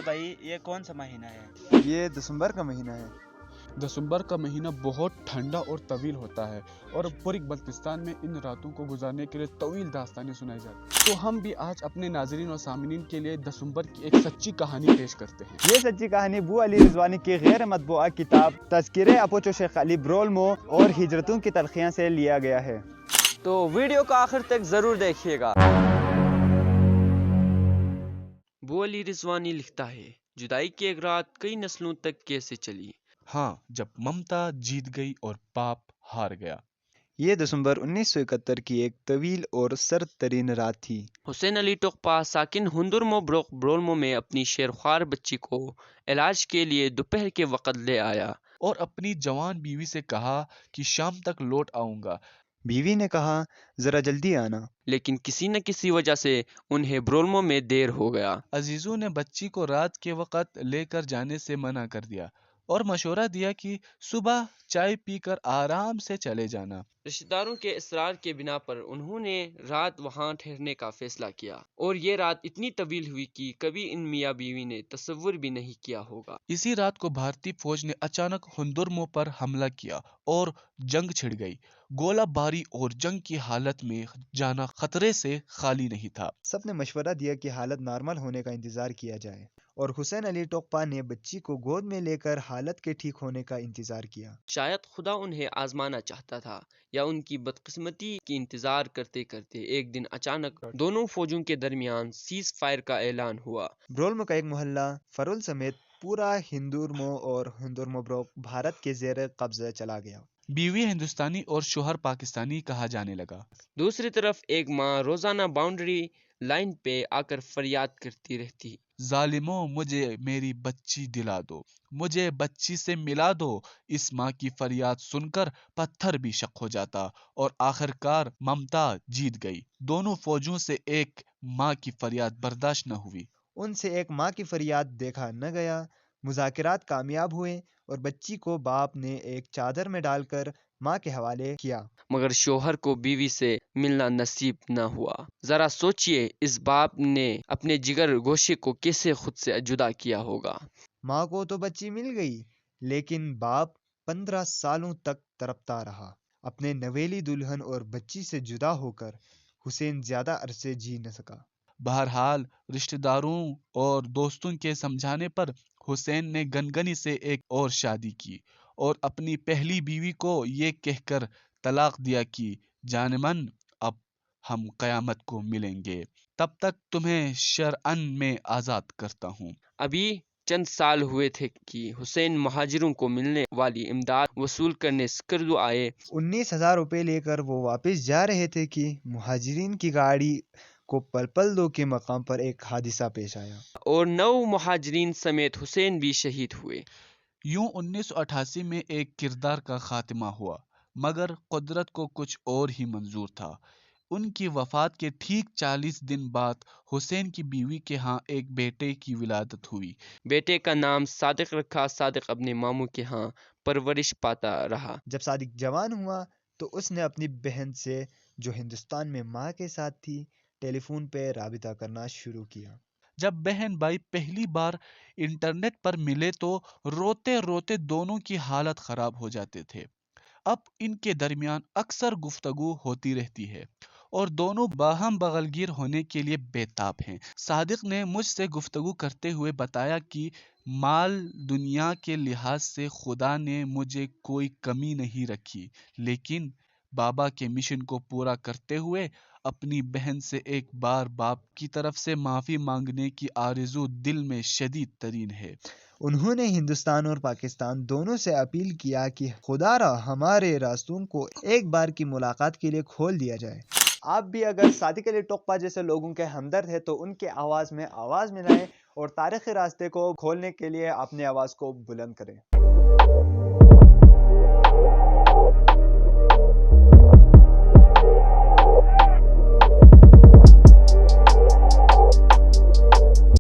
میرے بھائی یہ کون سا مہینہ ہے؟ یہ دسمبر کا مہینہ ہے۔ دسمبر کا مہینہ بہت ٹھنڈا اور طویل ہوتا ہے اور پوری بلتستان میں ان راتوں کو گزارنے کے لیے طویل داستانیں سنائی جاتی ہیں۔ تو ہم بھی آج اپنے ناظرین اور سامعین کے لیے دسمبر کی ایک سچی کہانی پیش کرتے ہیں۔ یہ سچی کہانی بو علی رضوانی کی غیر مطبوعہ کتاب تذکرہ اپوچو شیخ علی برولمو اور ہجرتوں کی تلخیاں سے لیا گیا ہے۔ تو ویڈیو کو آخر تک ضرور دیکھیے گا۔ بو علی رضوانی لکھتا ہے، جدائی کی ایک رات کئی نسلوں تک کیسے چلی۔ ہاں، جب ممتا جیت گئی اور باپ ہار گیا۔ یہ دسمبر 1971 کی ایک طویل اور سرد ترین رات تھی۔ حسین علی ٹوقپا ساکن ہندرمو بروک برولمو میں اپنی شیرخوار بچی کو علاج کے لیے دوپہر کے وقت لے آیا اور اپنی جوان بیوی سے کہا کہ شام تک لوٹ آؤں گا۔ بیوی نے کہا ذرا جلدی آنا۔ لیکن کسی نہ کسی وجہ سے انہیں برولمو میں دیر ہو گیا۔ عزیزوں نے بچی کو رات کے وقت لے کر جانے سے منع کر دیا اور مشورہ دیا کہ صبح چائے پی کر آرام سے چلے جانا۔ رشتہ داروں کے اصرار کے بنا پر انہوں نے رات وہاں ٹھہرنے کا فیصلہ کیا اور یہ رات اتنی طویل ہوئی کہ کبھی ان میاں بیوی نے تصور بھی نہیں کیا ہوگا۔ اسی رات کو بھارتی فوج نے اچانک ہندرمو پر حملہ کیا اور جنگ چھڑ گئی۔ گولہ باری اور جنگ کی حالت میں جانا خطرے سے خالی نہیں تھا۔ سب نے مشورہ دیا کہ حالت نارمل ہونے کا انتظار کیا جائے اور حسین علی ٹوقپا نے بچی کو گود میں لے کر حالت کے ٹھیک ہونے کا انتظار کیا۔ شاید خدا انہیں آزمانا چاہتا تھا یا ان کی بدقسمتی کی انتظار کرتے کرتے ایک دن اچانک دونوں فوجوں کے درمیان سیز فائر کا اعلان ہوا۔ برولمو کا ایک محلہ فرول سمیت پورا ہندرمو اور ہندرمو بروک بھارت کے زیر قبضہ چلا گیا۔ بیوی ہندوستانی اور شوہر پاکستانی کہا جانے لگا۔ دوسری طرف ایک ماں روزانہ باؤنڈری لائن پہ آ کر فریاد کرتی رہتی، ظالموں، مجھے میری بچی دلا دو، مجھے بچی سے ملا دو۔ اس ماں کی فریاد سن کر پتھر بھی شق ہو جاتا اور آخرکار ممتا جیت گئی۔ دونوں فوجوں سے ایک ماں کی فریاد برداشت نہ ہوئی۔ ان سے ایک ماں کی فریاد دیکھا نہ گیا۔ مذاکرات کامیاب ہوئے اور بچی کو باپ نے ایک چادر میں ڈال کر ماں کے حوالے کیا۔ مگر شوہر کو بیوی سے ملنا نصیب نہ ہوا۔ ذرا سوچئے اس باپ نے اپنے جگر گوشے کو کیسے خود سے جدا کیا ہوگا۔ ماں کو تو بچی مل گئی لیکن باپ 15 سالوں تک تڑپتا رہا۔ اپنے نویلی دلہن اور بچی سے جدا ہو کر حسین زیادہ عرصے جی نہ سکا۔ بہرحال رشتہ داروں اور دوستوں کے سمجھانے پر حسین نے گنگنی سے ایک اور شادی کی اور اپنی پہلی بیوی کو یہ کہہ کر طلاق دیا کہ جان من، اب ہم قیامت کو ملیں گے، تب تک تمہیں شرعاً میں آزاد کرتا ہوں۔ ابھی چند سال ہوئے تھے کہ حسین مہاجروں کو ملنے والی امداد وصول کرنے سکردو آئے۔ 19,000 روپے لے کر وہ واپس جا رہے تھے کہ مہاجرین کی گاڑی کو پلپل دو کے مقام پر ایک حادثہ پیش آیا اور 9 مہاجرین سمیت حسین بھی شہید ہوئے۔ یوں 1988 میں ایک کردار کا خاتمہ ہوا، مگر قدرت کو کچھ اور ہی منظور تھا۔ ان کی وفات کے ٹھیک 40 دن بعد حسین کی بیوی کے ہاں ایک بیٹے کی ولادت ہوئی۔ بیٹے کا نام صادق رکھا۔ صادق اپنے ماموں کے ہاں پرورش پاتا رہا۔ جب صادق جوان ہوا تو اس نے اپنی بہن سے جو ہندوستان میں ماں کے ساتھ تھی ٹیلی فون پہ رابطہ کرنا شروع کیا۔ جب بہن بھائی پہلی بار انٹرنیٹ پر ملے تو روتے روتے دونوں کی حالت خراب ہو جاتے تھے۔ اب ان کے درمیان اکثر گفتگو ہوتی رہتی ہے اور دونوں باہم بغلگیر ہونے کے لیے بےتاب ہیں۔ صادق نے مجھ سے گفتگو کرتے ہوئے بتایا کہ مال دنیا کے لحاظ سے خدا نے مجھے کوئی کمی نہیں رکھی، لیکن بابا کے مشن کو پورا کرتے ہوئے اپنی بہن سے ایک بار باپ کی طرف سے معافی مانگنے کی آرزو دل میں شدید ترین ہے۔ انہوں نے ہندوستان اور پاکستان دونوں سے اپیل کیا کہ خدا را ہمارے راستوں کو ایک بار کی ملاقات کے لیے کھول دیا جائے۔ آپ بھی اگر صادق علی ٹوقپا جیسے لوگوں کے ہمدرد ہیں تو ان کے آواز میں آواز ملائیں اور تاریخی راستے کو کھولنے کے لیے اپنی آواز کو بلند کریں۔